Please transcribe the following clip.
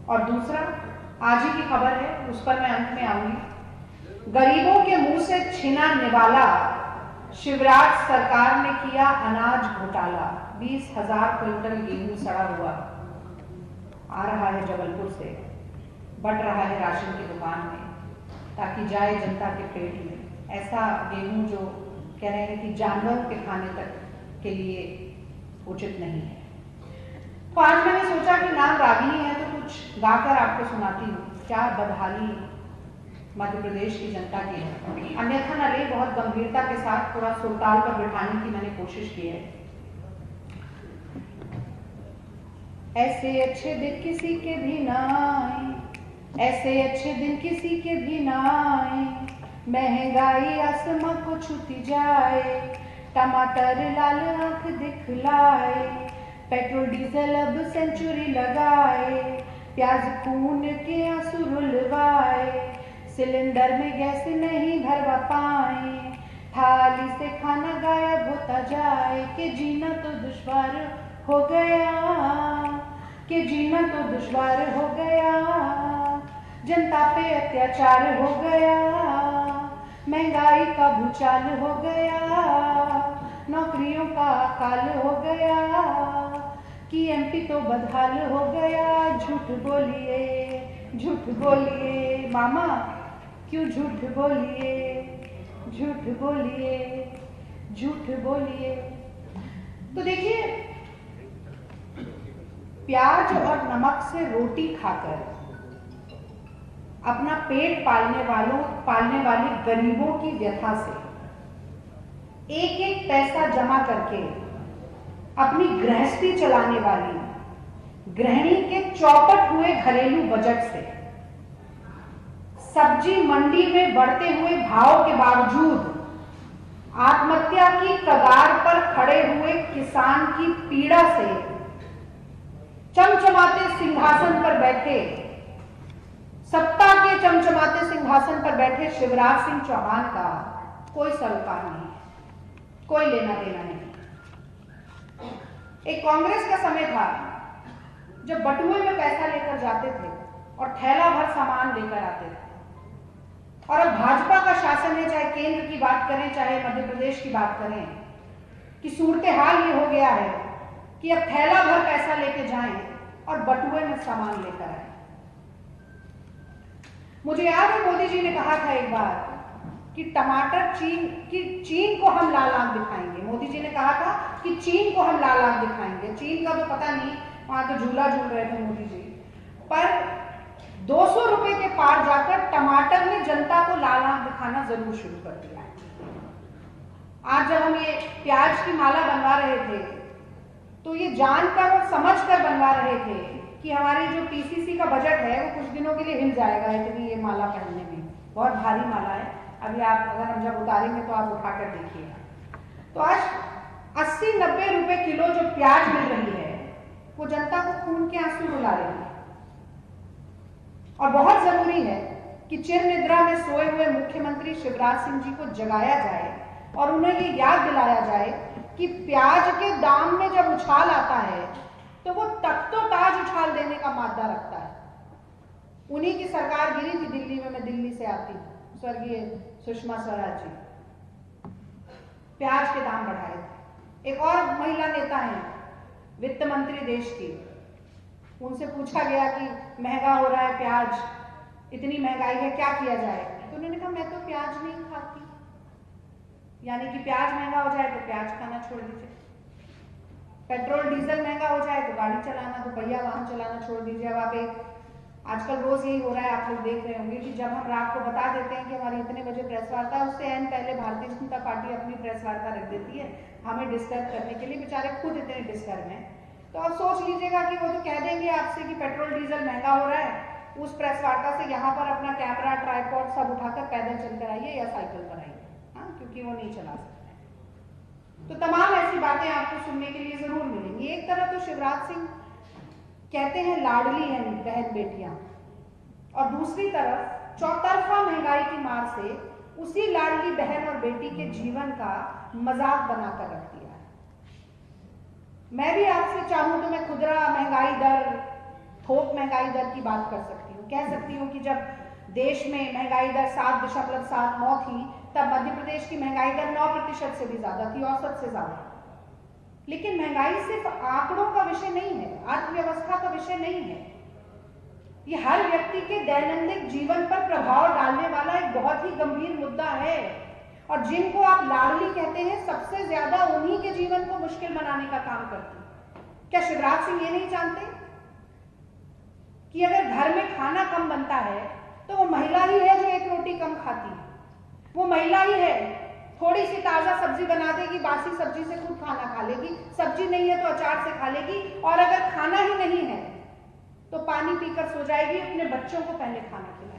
और दूसरा, आज ही की खबर है, उस पर मैं अंत में आऊंगी। गरीबों के मुंह से छीना निवाला, शिवराज सरकार ने किया अनाज घोटाला। 20,000 क्विंटल गेहूं सड़ा हुआ आ रहा है जबलपुर से, बट रहा है राशन की दुकान में ताकि जाए जनता के पेट में। ऐसा गेहूं जो कह रहे हैं कि जानवरों के खाने तक के लिए उचित नहीं है। तो आज मैंने सोचा कि नाम रागिनी है तो कुछ गाकर आपको सुनाती हूँ। क्या बदहाली मध्य प्रदेश की जनता की है। अन्यथा न ले, बहुत गंभीरता के साथ थोड़ा सुरताल पर बिठाने की मैंने कोशिश की है। ऐसे अच्छे दिन किसी के भी ना आए, ऐसे अच्छे दिन किसी के भी ना आए, महंगाई आसमां को छूती जाए, टमाटर लाल आंख दिखलाए, पेट्रोल डीजल अब सेंचुरी लगाए, प्याज खून के आंसू रुलवाए, सिलेंडर में गैस नहीं भरवा पाए, थाली से खाना गायब होता जाए, कि जीना तो दुश्वार हो गया, कि जीना तो दुश्वार हो गया, जनता पे अत्याचार हो गया, महंगाई का भूचाल हो गया, नौकरियों का अकाल हो गया, कि एमपी तो बदहाल हो गया। झूठ बोलिए मामा, क्यों झूठ बोलिए, झूठ बोलिए, झूठ बोलिए। तो देखिए, प्याज और नमक से रोटी खाकर अपना पेट पालने वाली गरीबों की व्यथा से एक एक पैसा जमा करके अपनी गृहस्थी चलाने वाली गृहिणी के चौपट हुए घरेलू बजट से, सब्जी मंडी में बढ़ते हुए भाव के बावजूद आत्महत्या की कगार पर खड़े हुए किसान की पीड़ा से चमचमाते सिंहासन पर बैठे, सत्ता के चमचमाते सिंहासन पर बैठे शिवराज सिंह चौहान का कोई सरोकार नहीं है, कोई लेना देना नहीं। एक कांग्रेस का समय था जब बटुए में पैसा लेकर जाते थे और थैला भर सामान लेकर आते थे, और अब भाजपा का शासन है, चाहे केंद्र की बात करें चाहे मध्य प्रदेश की बात करें, कि सूरत हाल ये हो गया है कि अब थैला भर पैसा लेके जाएं और बटुए में सामान लेकर आए। मुझे याद है मोदी जी ने कहा था एक बार कि टमाटर चीन को हम लाल आंख दिखाएंगे। मोदी जी ने कहा था कि चीन को हम लाल आंख दिखाएंगे। चीन का तो पता नहीं, वहां तो झूला झूल रहे थे मोदी जी, पर 200 रुपए के पार जाकर टमाटर ने जनता को लाल आंख दिखाना जरूर शुरू कर दिया है। आज जब हम ये प्याज की माला बनवा रहे थे तो ये जानकर और समझकर बनवा रहे थे कि हमारी जो पीसीसी का बजट है वो कुछ दिनों के लिए हिल जाएगा इतनी ये माला पहनने में, बहुत भारी माला है। अभी आप अगर हम जब उतारेंगे तो आप उठाकर देखिएगा। तो आज 80-90 रुपए किलो जो प्याज मिल रही है वो जनता को खून के आंसू रुला रही है। और बहुत जरूरी है कि चिर निद्रा में सोए हुए मुख्यमंत्री शिवराज सिंह जी को जगाया जाए और उन्हें ये याद दिलाया जाए कि प्याज के दाम में जब उछाल आता है तो वो तख्तो ताज उछाल देने का मादा रखता है। उन्हीं की सरकार गिरी थी दिल्ली में, मैं दिल्ली से आती हूँ, स्वर्गीय सुषमा स्वराज जी, प्याज के दाम बढ़ाए थे। एक और महिला नेता है वित्त मंत्री देश की, उनसे पूछा गया कि महंगा हो रहा है प्याज, इतनी महंगाई है, क्या किया जाए? तो उन्होंने कहा मैं तो प्याज नहीं खाती, यानी कि प्याज महंगा हो जाए तो प्याज खाना छोड़ दीजिए, पेट्रोल डीजल महंगा हो जाए तो गाड़ी चलाना, दोपहिया वाहन चलाना छोड़ दीजिए। अब आप एक आजकल रोज यही हो रहा है, आप लोग देख रहे होंगे कि जब हम रात को बता देते हैं कि हमारी इतने बजे प्रेस वार्ता है, उससे एन पहले भारतीय जनता पार्टी अपनी प्रेस वार्ता रख देती है हमें डिस्टर्ब करने के लिए। बेचारे खुद इतने डिस्टर्ब हैं। तो आप सोच लीजिएगा कि वो तो कह देंगे आपसे कि पेट्रोल डीजल महंगा हो रहा है, उस प्रेस वार्ता से यहाँ पर अपना कैमरा ट्राइपॉड सब उठाकर पैदल चलकर आइए या साइकिल पर आइए, हाँ, क्योंकि वो नहीं चला सकते। तो तमाम ऐसी बातें आपको सुनने के लिए जरूर मिलेंगी। एक तरफ तो शिवराज सिंह कहते हैं लाडली हैं बहन बेटियां, और दूसरी तरफ चौतरफा महंगाई की मार से उसी लाडली बहन और बेटी के जीवन का मजाक बनाकर रख दिया है। मैं भी आपसे चाहूं तो मैं खुदरा महंगाई दर थोक महंगाई दर की बात कर सकती हूँ। कह सकती हूँ कि जब देश में महंगाई दर 7.79 थी, तब मध्य प्रदेश की महंगाई दर 9% से भी ज्यादा थी, औसत से ज्यादा। लेकिन महंगाई सिर्फ आंकड़ों का विषय नहीं है, अर्थव्यवस्था का विषय नहीं है। ये हर व्यक्ति के दैनंदिन जीवन पर प्रभाव डालने वाला एक बहुत ही गंभीर मुद्दा है। और जिनको आप लाडली कहते हैं, सबसे ज्यादा उन्हीं के जीवन को मुश्किल बनाने का काम करती है। क्या शिवराज सिंह ये नहीं जानते कि अगर घर में खाना कम बनता है तो वो महिला ही है जो एक रोटी कम खाती है, वो महिला ही है थोड़ी सी ताजा सब्जी बना देगी, बासी सब्जी से खुद खाना खा लेगी, सब्जी नहीं है तो अचार से खा लेगी, और अगर खाना ही नहीं है तो पानी पीकर सो जाएगी, अपने बच्चों को पहले खाना खिलाएगी।